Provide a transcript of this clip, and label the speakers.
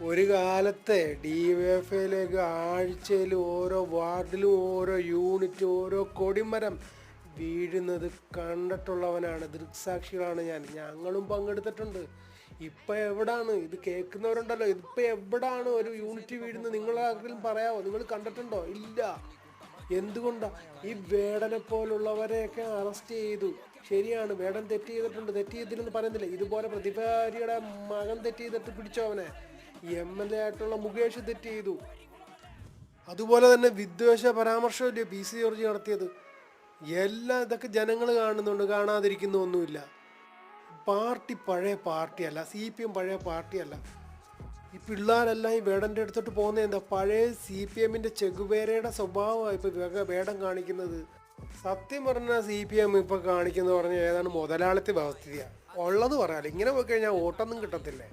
Speaker 1: ഒരു കാലത്തെ ഡിവൈഎഫ്ഐയിലേക്ക് ആഴ്ചയിൽ ഓരോ വാർഡിലും ഓരോ യൂണിറ്റ് ഓരോ കൊടിമരം വീഴുന്നത് കണ്ടിട്ടുള്ളവനാണ്, ദൃക്സാക്ഷികളാണ് ഞങ്ങളും പങ്കെടുത്തിട്ടുണ്ട്. ഇപ്പം എവിടാണ് ഇത് കേൾക്കുന്നവരുണ്ടല്ലോ, ഇതിപ്പോൾ എവിടാണ് ഒരു യൂണിറ്റ് വീഴുന്നത്? നിങ്ങളാരെങ്കിലും പറയാമോ? നിങ്ങൾ കണ്ടിട്ടുണ്ടോ? ഇല്ല. എന്തുകൊണ്ടാണ്? ഈ വേടനെ പോലുള്ളവരെയൊക്കെ അറസ്റ്റ് ചെയ്തു. ശരിയാണ്, വേടൻ തെറ്റ് ചെയ്തിട്ടുണ്ട്, തെറ്റ് ചെയ്തില്ലെന്ന് പറയുന്നില്ല. ഇതുപോലെ പ്രതിഭാരിയുടെ മകൻ തെറ്റ് ചെയ്തിട്ട് പിടിച്ചോ അവനെ. MLA ആയിട്ടുള്ള മുകേഷ് തെറ്റ് ചെയ്തു. അതുപോലെ തന്നെ വിദ്വേഷ പരാമർശമല്ലേ PC ജോർജ് നടത്തിയത്? എല്ലാം ഇതൊക്കെ ജനങ്ങൾ കാണുന്നുണ്ട്, കാണാതിരിക്കുന്ന ഒന്നുമില്ല. പാർട്ടി പഴയ പാർട്ടിയല്ല, CPM പഴയ പാർട്ടിയല്ല. ഈ പിള്ളേരെല്ലാം ഈ വേടൻ്റെ അടുത്തോട്ട് പോകുന്നത് എന്താ? പഴയ CPM-ൻ്റെ ചെഗുവേരയുടെ സ്വഭാവമാണ് ഇപ്പോൾ വേടം കാണിക്കുന്നത്. സത്യം പറഞ്ഞാൽ CPM ഇപ്പോൾ കാണിക്കുന്നത് പറഞ്ഞാൽ ഏതാണ് മുതലാളിത്ത വ്യവസ്ഥയാണ് ഉള്ളത് പറയാമല്ലോ. ഇങ്ങനെ പോയി കഴിഞ്ഞാൽ വോട്ടൊന്നും കിട്ടത്തില്ലേ.